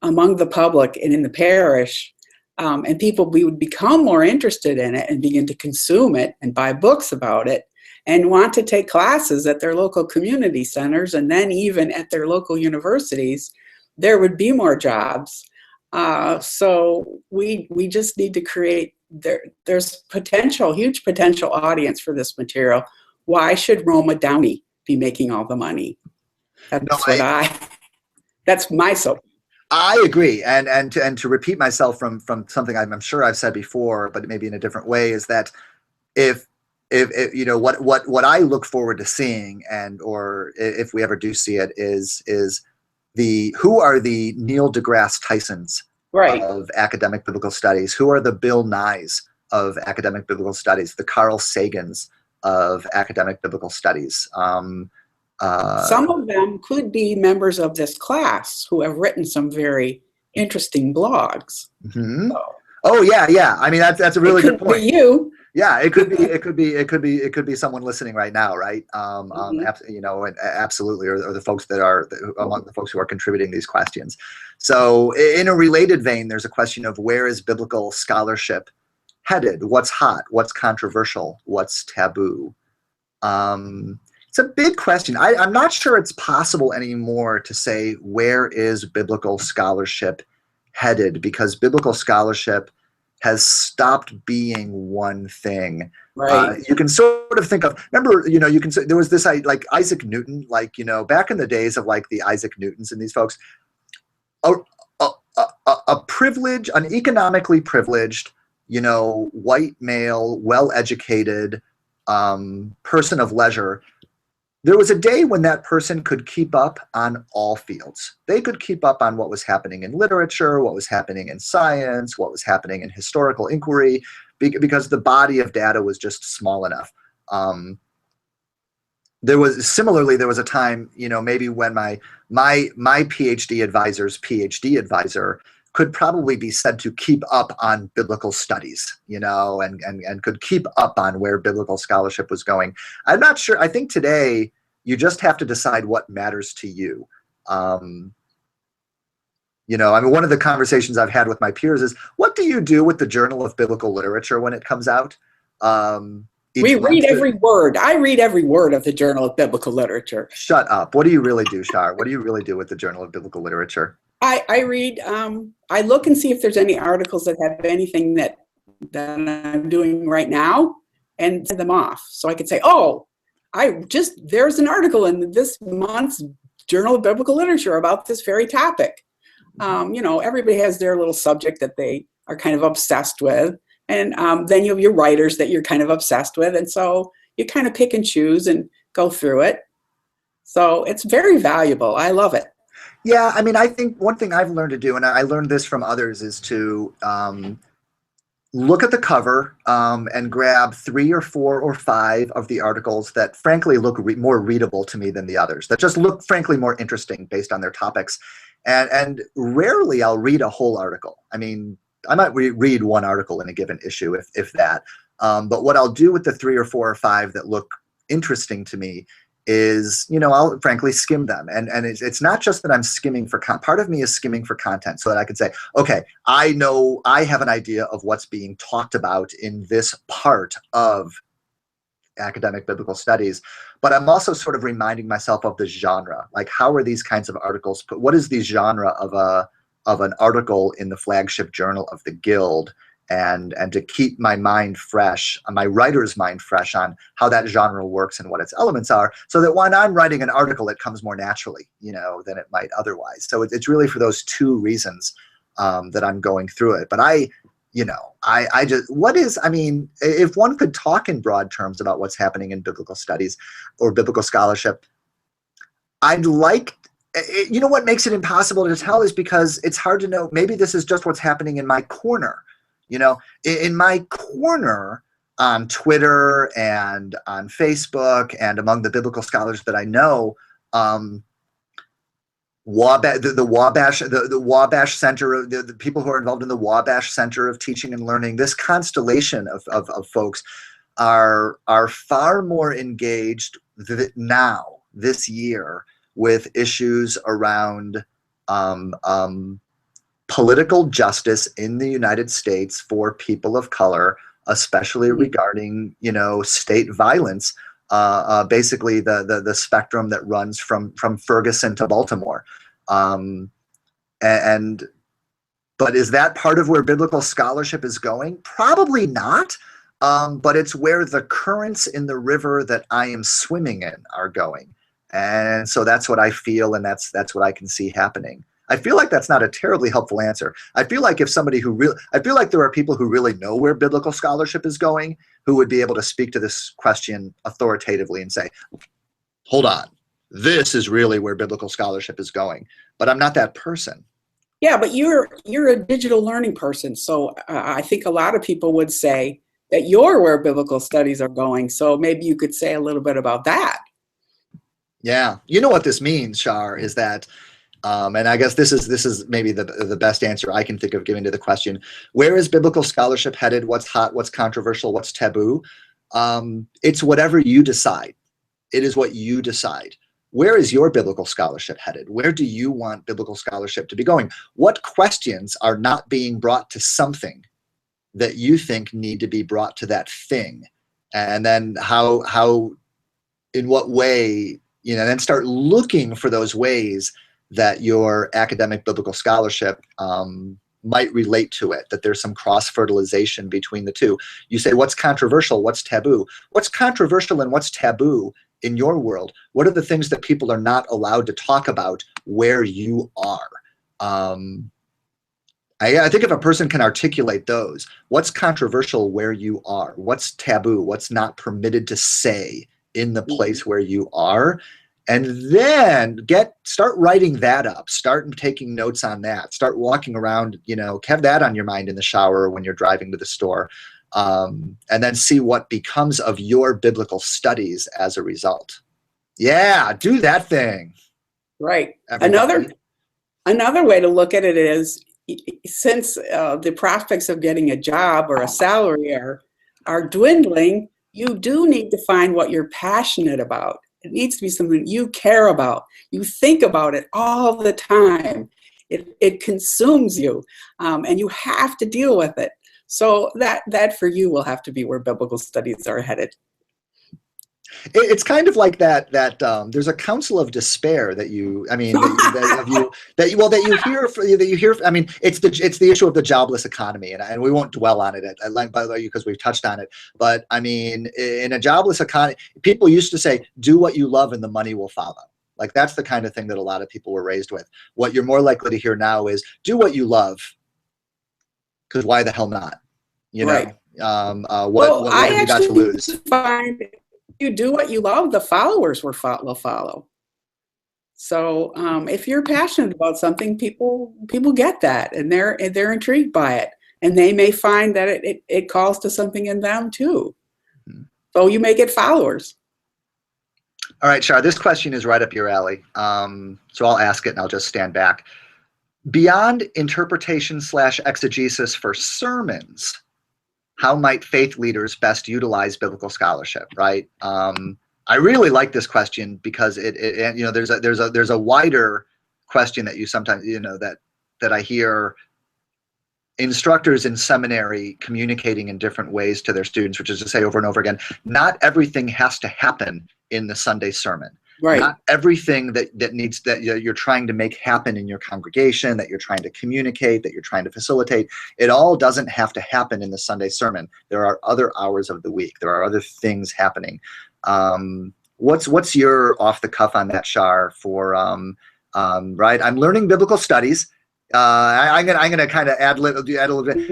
among the public and in the parish, and we would become more interested in it and begin to consume it and buy books about it and want to take classes at their local community centers and then even at their local universities, there would be more jobs. So we just need to create, there's huge potential audience for this material. Why should Roma Downey be making all the money? That's my soap. I agree, and to repeat myself from something I'm sure I've said before, but maybe in a different way, is that if you know what I look forward to seeing, or if we ever do see it, is who are the Neil deGrasse Tysons of academic biblical studies? Who are the Bill Nyes of academic biblical studies? The Carl Sagans of academic biblical studies? Some of them could be members of this class who have written some very interesting blogs. Mm-hmm. Oh yeah. I mean, that's a really good point. Be you. Yeah, it could be someone listening right now, right? You know, absolutely, or the folks that are among the folks who are contributing these questions. So, in a related vein, there's a question of where is biblical scholarship headed? What's hot? What's controversial? What's taboo? It's a big question. I'm not sure it's possible anymore to say where is biblical scholarship headed, because biblical scholarship has stopped being one thing. Right. You can sort of think of, remember, you know, you can say there was this, like Isaac Newton, like, you know, back in the days of like the Isaac Newtons and these folks, a privilege, an economically privileged, you know, white male, well-educated person of leisure. There was a day when that person could keep up on all fields. They could keep up on what was happening in literature, what was happening in science, what was happening in historical inquiry, because the body of data was just small enough. There was a time, you know, maybe when my PhD advisor's PhD advisor could probably be said to keep up on biblical studies, you know, and could keep up on where biblical scholarship was going. I'm not sure. I think today you just have to decide what matters to you. You know, I mean, one of the conversations I've had with my peers is, what do you do with the Journal of Biblical Literature when it comes out? We read every word. I read every word of the Journal of Biblical Literature. Shut up. What do you really do, Shar? What do you really do with the Journal of Biblical Literature? I read, I look and see if there's any articles that have anything that I'm doing right now and send them off. So I could say, oh, there's an article in this month's Journal of Biblical Literature about this very topic. You know, everybody has their little subject that they are kind of obsessed with. And then you have your writers that you're kind of obsessed with. And so you kind of pick and choose and go through it. So it's very valuable. I love it. Yeah, I mean, I think one thing I've learned to do, and I learned this from others, is to look at the cover and grab 3 or 4 or 5 of the articles that frankly look more readable to me than the others, that just look frankly more interesting based on their topics. And rarely I'll read a whole article. I mean, I might read one article in a given issue, if that. But what I'll do with the 3 or 4 or 5 that look interesting to me is, you know, I'll frankly skim them. And it's not just that I'm skimming for part of me is skimming for content, so that I can say, okay, I know I have an idea of what's being talked about in this part of academic biblical studies, but I'm also sort of reminding myself of the genre. Like, how are these kinds of articles put? What is the genre of an article in the flagship journal of the Guild? And to keep my mind fresh, my writer's mind fresh on how that genre works and what its elements are, so that when I'm writing an article, it comes more naturally, you know, than it might otherwise. So it's really for those 2 reasons that I'm going through it. But I mean, if one could talk in broad terms about what's happening in biblical studies or biblical scholarship, I'd like, you know, what makes it impossible to tell is because it's hard to know. Maybe this is just what's happening in my corner. You know, in my corner on Twitter and on Facebook and among the biblical scholars that I know, The Wabash Center, the people who are involved in the Wabash Center of Teaching and Learning, this constellation of folks are far more engaged now, this year, with issues around political justice in the United States for people of color, especially regarding, state violence, basically the spectrum that runs from Ferguson to Baltimore. But is that part of where biblical scholarship is going? Probably not. But it's where the currents in the river that I am swimming in are going. And so that's what I feel, and that's what I can see happening. I feel like that's not a terribly helpful answer. I feel like I feel like there are people who really know where biblical scholarship is going, who would be able to speak to this question authoritatively and say, hold on, this is really where biblical scholarship is going. But I'm not that person. Yeah, but you're a digital learning person. So I think a lot of people would say that you're where biblical studies are going. So maybe you could say a little bit about that. Yeah. You know what this means, Shar, is that and I guess this is maybe the best answer I can think of giving to the question, where is biblical scholarship headed? What's hot? What's controversial? What's taboo? It's whatever you decide. It is what you decide. Where is your biblical scholarship headed? Where do you want biblical scholarship to be going? What questions are not being brought to something that you think need to be brought to that thing? And then how in what way, then start looking for those ways that your academic biblical scholarship might relate to it, that there's some cross-fertilization between the two. You say, what's controversial? What's taboo? What's controversial and what's taboo in your world? What are the things that people are not allowed to talk about where you are? I think if a person can articulate those, what's controversial where you are? What's taboo? What's not permitted to say in the place where you are? And then start writing that up, start taking notes on that, start walking around, have that on your mind in the shower when you're driving to the store, and then see what becomes of your biblical studies as a result. Yeah, do that thing. Right. Everybody. Another way to look at it is, since the prospects of getting a job or a salary are dwindling, you do need to find what you're passionate about. It needs to be something you care about. You think about it all the time. It consumes you, and you have to deal with it. So that for you will have to be where biblical studies are headed. It's kind of like that. There's a counsel of despair that you hear. I mean, it's the issue of the jobless economy, and we won't dwell on it by the way because we've touched on it. But I mean, in a jobless economy, people used to say, "Do what you love, and the money will follow." Like that's the kind of thing that a lot of people were raised with. What you're more likely to hear now is, "Do what you love," because why the hell not? Right. What have you got to lose? Find you do what you love, the followers will follow. So if you're passionate about something, people get that, and they're intrigued by it, and they may find that it calls to something in them too. So you may get followers. All right, Shar, this question is right up your alley. So I'll ask it and I'll just stand back. Beyond interpretation/exegesis for sermons, how might faith leaders best utilize biblical scholarship? Right. I really like this question because there's a wider question that you sometimes that I hear instructors in seminary communicating in different ways to their students, which is to say over and over again, not everything has to happen in the Sunday sermon. Right. Not everything that you're trying to make happen in your congregation, that you're trying to communicate, that you're trying to facilitate, it all doesn't have to happen in the Sunday sermon. There are other hours of the week. There are other things happening. What's your off the cuff on that, Shar? For right, I'm learning biblical studies. I'm gonna kind of add a little bit.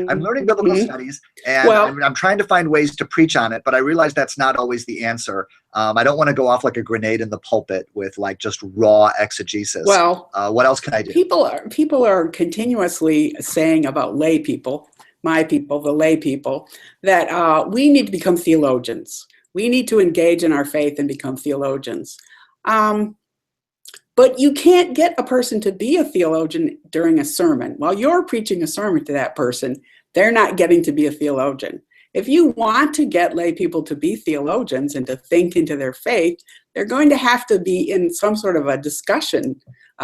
I'm learning biblical studies, and I'm trying to find ways to preach on it. But I realize that's not always the answer. I don't want to go off like a grenade in the pulpit with like just raw exegesis. Well, what else can I do? People are continuously saying about lay people, the lay people, that we need to become theologians. We need to engage in our faith and become theologians. But you can't get a person to be a theologian during a sermon. While you're preaching a sermon to that person, they're not getting to be a theologian. If you want to get lay people to be theologians and to think into their faith, they're going to have to be in some sort of a discussion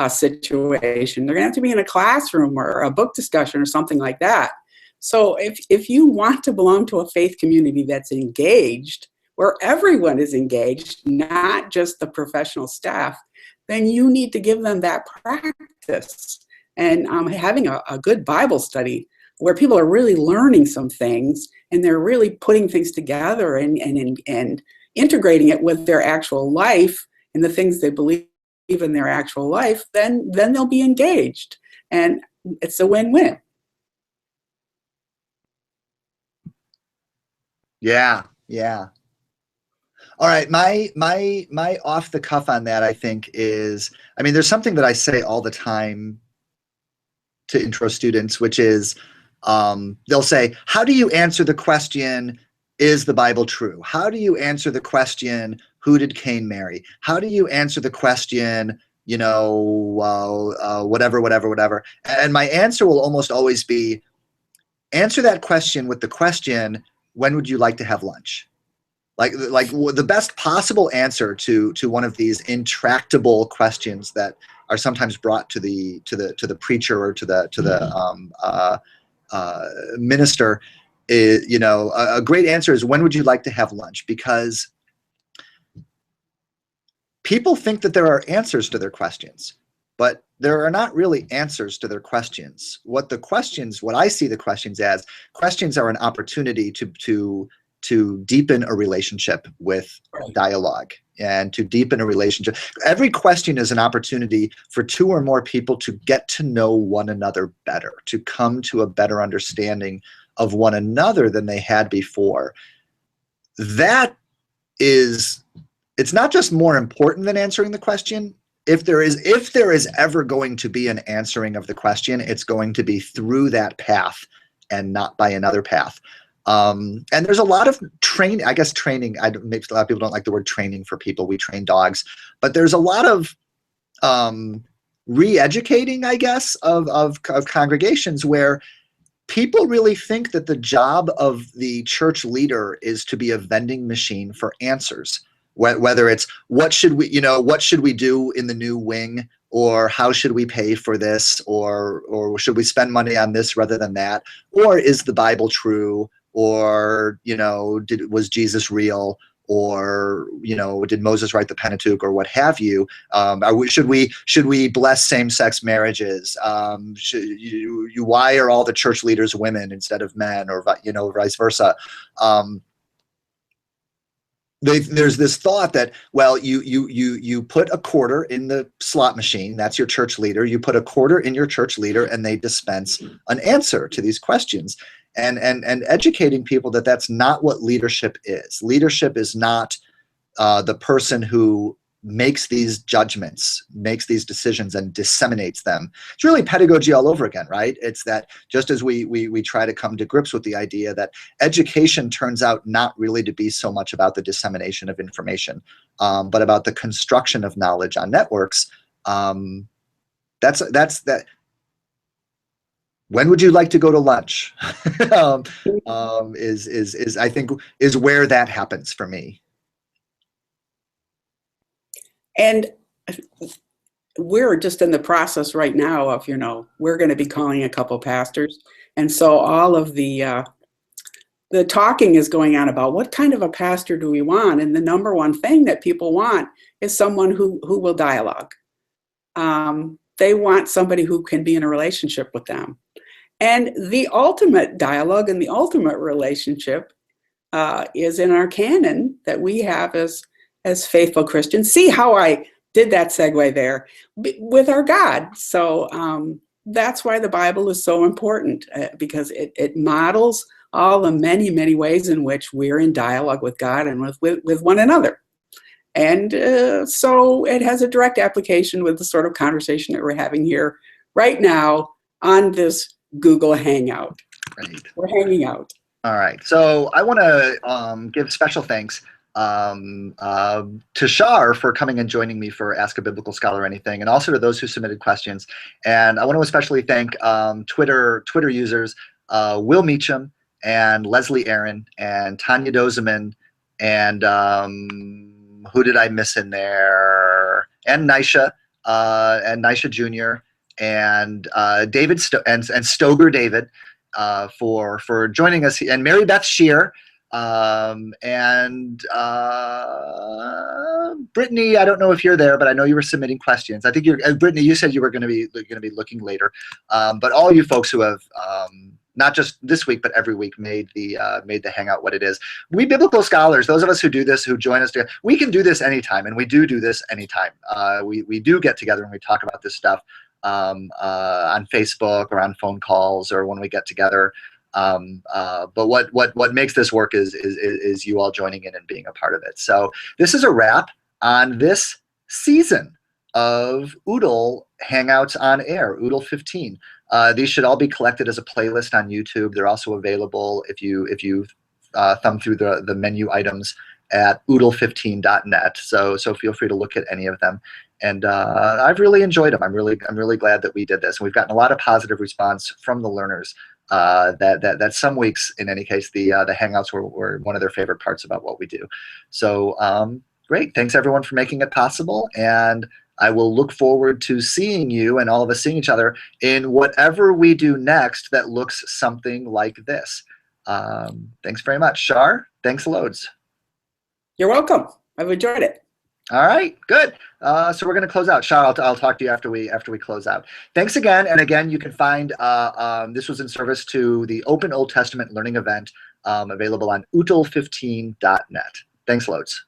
situation. They're going to have to be in a classroom or a book discussion or something like that. So if you want to belong to a faith community that's engaged, where everyone is engaged, not just the professional staff, then you need to give them that practice. And having a good Bible study where people are really learning some things and they're really putting things together and integrating it with their actual life and the things they believe in their actual life, then they'll be engaged. And it's a win-win. Yeah, yeah. All right, my off the cuff on that, I think, is, I mean, there's something that I say all the time to intro students, which is, they'll say, how do you answer the question, is the Bible true? How do you answer the question, who did Cain marry? How do you answer the question, you know, whatever. And my answer will almost always be, answer that question with the question, when would you like to have lunch? Like the best possible answer to one of these intractable questions that are sometimes brought to the preacher or to the minister is, you know, a great answer is, when would you like to have lunch? Because people think that there are answers to their questions, but there are not really answers to their questions. What I see the questions as, questions are an opportunity to deepen a relationship with dialogue and to deepen a relationship. Every question is an opportunity for two or more people to get to know one another better, to come to a better understanding of one another than they had before. That is, it's not just more important than answering the question. If there is ever going to be an answering of the question, it's going to be through that path and not by another path. And there's a lot of training, I guess training, maybe a lot of people don't like the word training for people. We train dogs, but there's a lot of re-educating, I guess, of congregations where people really think that the job of the church leader is to be a vending machine for answers. Whether it's, what should we do in the new wing, or how should we pay for this, or should we spend money on this rather than that, or is the Bible true, or, you know, was Jesus real, or, you know, did Moses write the Pentateuch, or what have you? Should we bless same-sex marriages? Why are all the church leaders women instead of men, or, you know, vice versa? There's this thought that, well, you put a quarter in the slot machine, that's your church leader. You put a quarter in your church leader, and they dispense an answer to these questions. And educating people that that's not what leadership is. Leadership is not the person who makes these judgments, makes these decisions, and disseminates them. It's really pedagogy all over again, right? It's that just as we try to come to grips with the idea that education turns out not really to be so much about the dissemination of information, but about the construction of knowledge on networks. That's that. When would you like to go to lunch? Is I think is where that happens for me. And we're just in the process right now of, you know, we're going to be calling a couple pastors. And so all of the talking is going on about what kind of a pastor do we want? And the number one thing that people want is someone who will dialogue. They want somebody who can be in a relationship with them. And the ultimate dialogue and the ultimate relationship is in our canon that we have as faithful Christians. See how I did that segue there? With our God. So that's why the Bible is so important, because it models all the many, many ways in which we're in dialogue with God and with one another. And so it has a direct application with the sort of conversation that we're having here right now on this Google Hangout. Right. We're hanging out. All right. So I want to give special thanks to Shar for coming and joining me for Ask a Biblical Scholar or Anything, and also to those who submitted questions. And I want to especially thank Twitter users Will Meacham and Leslie Aaron and Tanya Dozeman and who did I miss in there? And Nisha Jr. and David and Stober David for joining us, and Mary Beth Shear. And Brittany, I don't know if you're there, but I know you were submitting questions. I think Brittany, you said you were going to be looking later. But all you folks who have not just this week, but every week made the Hangout what it is. We biblical scholars, those of us who do this, who join us together, we can do this anytime, and we do this anytime. We do get together and we talk about this stuff on Facebook or on phone calls or when we get together. But what makes this work is you all joining in and being a part of it. So this is a wrap on this season of OOTLE Hangouts on Air, OOTLE15. These should all be collected as a playlist on YouTube. They're also available if you thumb through the menu items at OOTLE15.net. So feel free to look at any of them. And I've really enjoyed them. I'm really glad that we did this. And we've gotten a lot of positive response from the learners. That some weeks, in any case, the Hangouts were one of their favorite parts about what we do. So great. Thanks everyone for making it possible. And I will look forward to seeing you and all of us seeing each other in whatever we do next that looks something like this. Thanks very much. Shar, thanks loads. You're welcome. I've enjoyed it. All right, good. So we're going to close out. Shar, I'll talk to you after we close out. Thanks again. And again, you can find this was in service to the Open Old Testament Learning Event available on OOTLE15.net. Thanks loads.